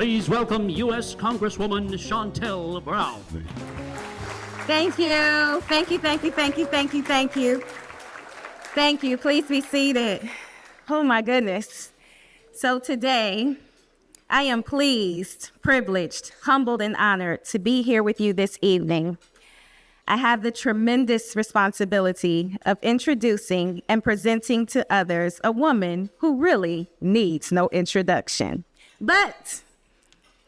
Please welcome U.S. Congresswoman Shontel Brown. Thank you. Thank you, thank you, thank you, thank you, thank you. Thank you. Please be seated. Oh, my goodness. So today, I am pleased, privileged, humbled, and honored to be here with you this evening. I have the tremendous responsibility of introducing and presenting to others a woman who really needs no introduction. But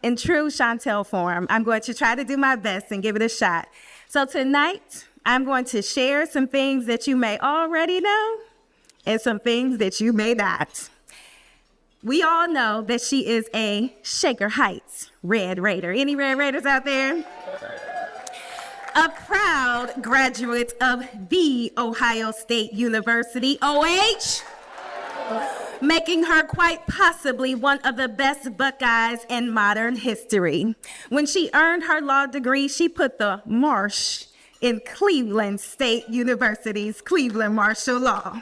in true Shontel form, I'm going to try to do my best and give it a shot. So tonight, I'm going to share some things that you may already know and some things that you may not. We all know that she is a Shaker Heights Red Raider. Any Red Raiders out there? A proud graduate of the Ohio State University, OH, making her quite possibly one of the best Buckeyes in modern history. When she earned her law degree, she put the Marsh in Cleveland State University's Cleveland martial law.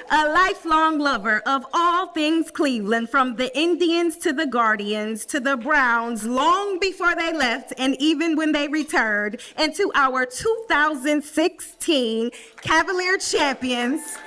A lifelong lover of all things Cleveland, from the Indians to the Guardians to the Browns, long before they left and even when they returned, and to our 2016 Cavalier champions.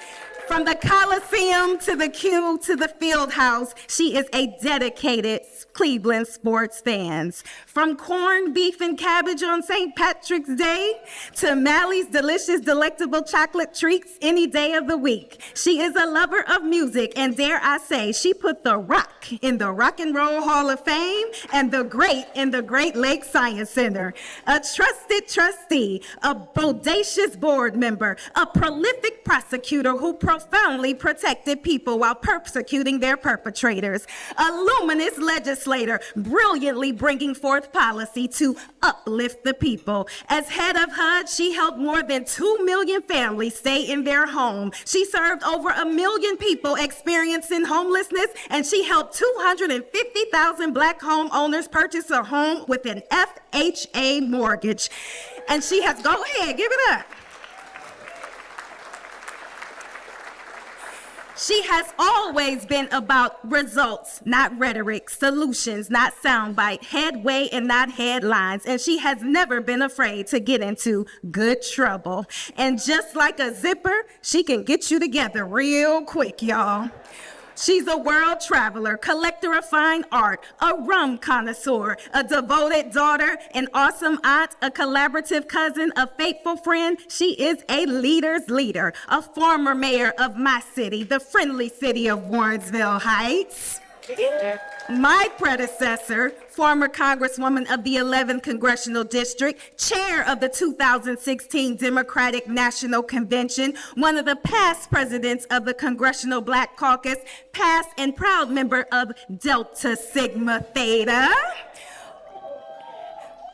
From the Coliseum to the Q to the Fieldhouse, she is a dedicated Cleveland sports fan. From corned beef and cabbage on St. Patrick's Day to Mally's delicious, delectable chocolate treats any day of the week. She is a lover of music, and dare I say, she put the rock in the Rock and Roll Hall of Fame and the great in the Great Lakes Science Center. A trusted trustee, a bodacious board member, a prolific prosecutor who profoundly protected people while persecuting their perpetrators. A luminous legislator, brilliantly bringing forth policy to uplift the people. As head of HUD, she helped more than 2 million families stay in their home. She served over 1 million people experiencing homelessness, and she helped 250,000 Black homeowners purchase a home with an FHA mortgage. And she has, go ahead, give it up. She has always been about results, not rhetoric, solutions, not soundbite, headway and not headlines. And she has never been afraid to get into good trouble. And just like a zipper, she can get you together real quick, y'all. She's a world traveler, collector of fine art, a rum connoisseur, a devoted daughter, an awesome aunt, a collaborative cousin, a faithful friend. She is a leader's leader, a former mayor of my city, the friendly city of Warrensville Heights. My predecessor, former Congresswoman of the 11th Congressional District, chair of the 2016 Democratic National Convention, one of the past presidents of the Congressional Black Caucus, past and proud member of Delta Sigma Theta.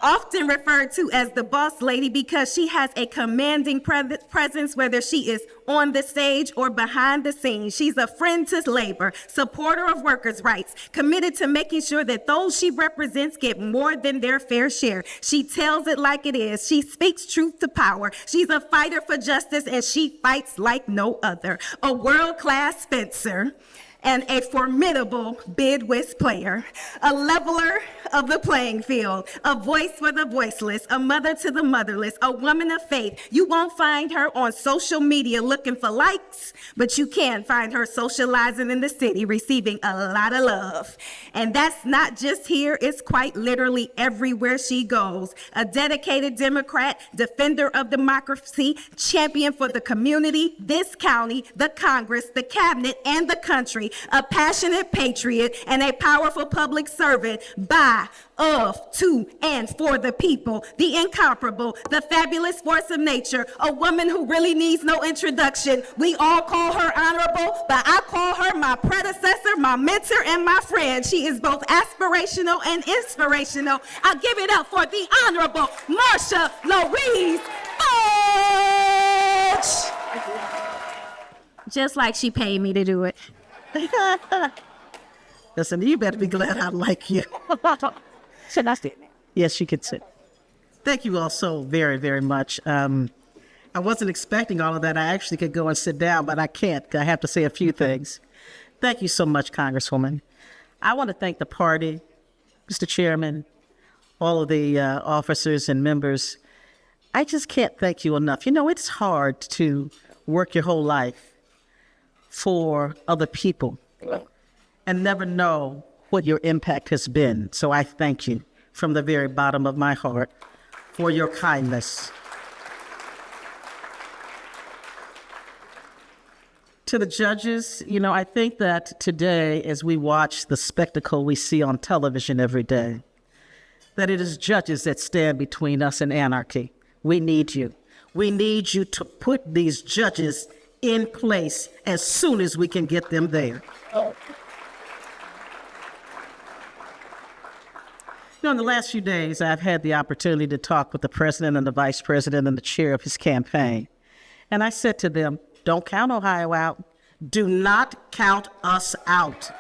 Often referred to as the boss lady because she has a commanding presence, whether she is on the stage or behind the scenes. She's a friend to labor, supporter of workers' rights, committed to making sure that those she represents get more than their fair share. She tells it like it is. She speaks truth to power. She's a fighter for justice, and she fights like no other. A world-class fencer and a formidable bid whist player, a leveler of the playing field, a voice for the voiceless, a mother to the motherless, a woman of faith. You won't find her on social media looking for likes, but you can find her socializing in the city, receiving a lot of love. And that's not just here, it's quite literally everywhere she goes. A dedicated Democrat, defender of democracy, champion for the community, this county, the Congress, the cabinet, and the country. A passionate patriot and a powerful public servant by, of, to, and for the people, the incomparable, the fabulous force of nature, a woman who really needs no introduction. We all call her honorable, but I call her my predecessor, my mentor, and my friend. She is both aspirational and inspirational. I'll give it up for the Honorable Marcia Louise Fudge. Just like she paid me to do it. Listen, you better be glad I like you. Should I sit? Yes, you could sit. Thank you all so very, very much. I wasn't expecting all of that. I actually could go and sit down, but I can't. I have to say a few things. Thank you so much, Congresswoman. I want to thank the party Mr. Chairman, all of the officers and members, I just can't thank you enough. You know, it's hard to work your whole life for other people and never know what your impact has been. So I thank you from the very bottom of my heart for your kindness. To the judges, you know, I think that today, as we watch the spectacle we see on television every day, that it is judges that stand between us and anarchy. We need you. We need you to put these judges in place as soon as we can get them there. You know, in the last few days, I've had the opportunity to talk with the president and the vice president and the chair of his campaign. And I said to them, don't count Ohio out. Do not count us out.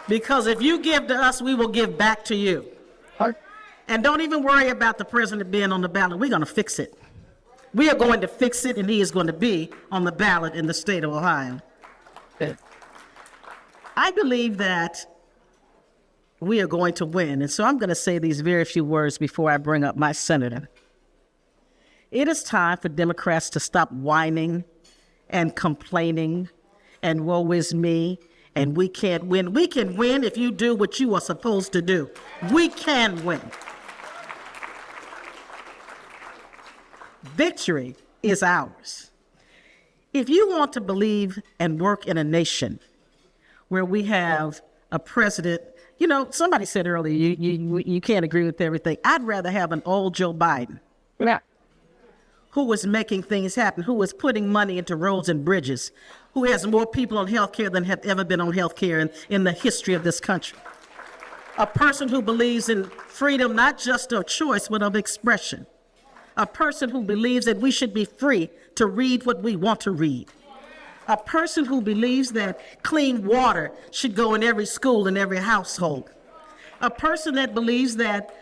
Because if you give to us, we will give back to you. And don't even worry about the president being on the ballot. We're going to fix it. We are going to fix it, and he is going to be on the ballot in the state of Ohio. I believe that we are going to win. And so I'm going to say these very few words before I bring up my senator. It is time for Democrats to stop whining and complaining and woe is me and we can't win. We can win if you do what you are supposed to do. We can win. Victory is ours. If you want to believe and work in a nation where we have a president, you know, somebody said earlier, you can't agree with everything. I'd rather have an old Joe Biden. Yeah. Who was making things happen, who was putting money into roads and bridges, who has more people on health care than have ever been on health care in the history of this country. A person who believes in freedom, not just of choice, but of expression. A person who believes that we should be free to read what we want to read. A person who believes that clean water should go in every school and every household. A person that believes that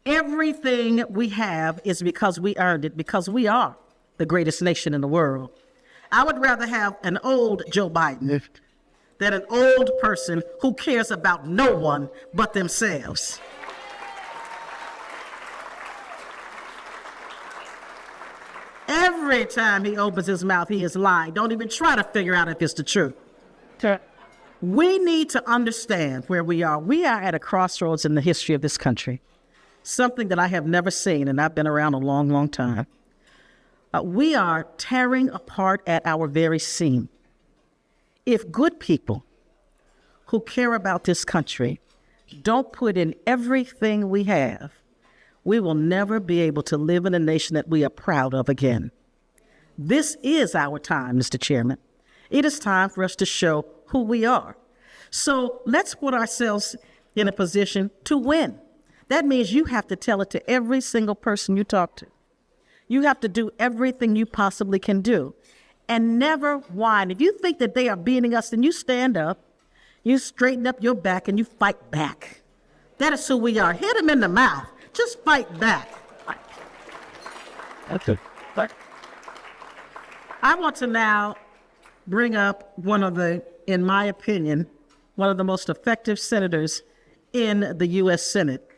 everything we have is because we earned it, because we are the greatest nation in the world. I would rather have an old Joe Biden than an old person who cares about no one but themselves. Every time he opens his mouth, he is lying. Don't even try to figure out if it's the truth. Sure. We need to understand where we are. We are at a crossroads in the history of this country. Something that I have never seen, and I've been around a long, long time. We are tearing apart at our very seam. If good people who care about this country don't put in everything we have, we will never be able to live in a nation that we are proud of again. This is our time, Mr. Chairman. It is time for us to show who we are. So let's put ourselves in a position to win. That means you have to tell it to every single person you talk to. You have to do everything you possibly can do and never whine. If you think that they are beating us, then you stand up, you straighten up your back, and you fight back. That is who we are. Hit them in the mouth. Just fight back. Okay. I want to now bring up one of the, in my opinion, one of the most effective senators in the U.S. Senate.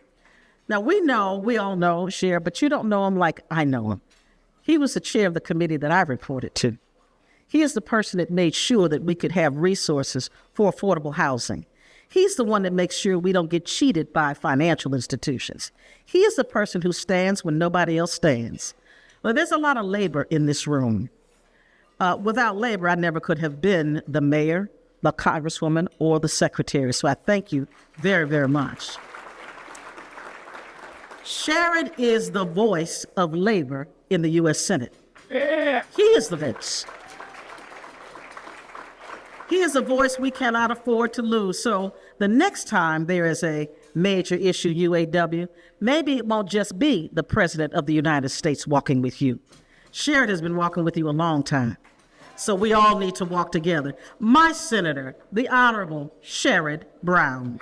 Now, we all know Cher, but you don't know him like I know him. He was the chair of the committee that I reported to. He is the person that made sure that we could have resources for affordable housing. He's the one that makes sure we don't get cheated by financial institutions. He is the person who stands when nobody else stands. Well, there's a lot of labor in this room. Without labor, I never could have been the mayor, the congresswoman, or the secretary. So I thank you very, very much. Sharon is the voice of labor in the U.S. Senate. He is the voice. He is a voice we cannot afford to lose. So the next time there is a major issue, UAW, maybe it won't just be the President of the United States walking with you. Sharon has been walking with you a long time. So we all need to walk together. My senator, the Honorable Sherrod Brown.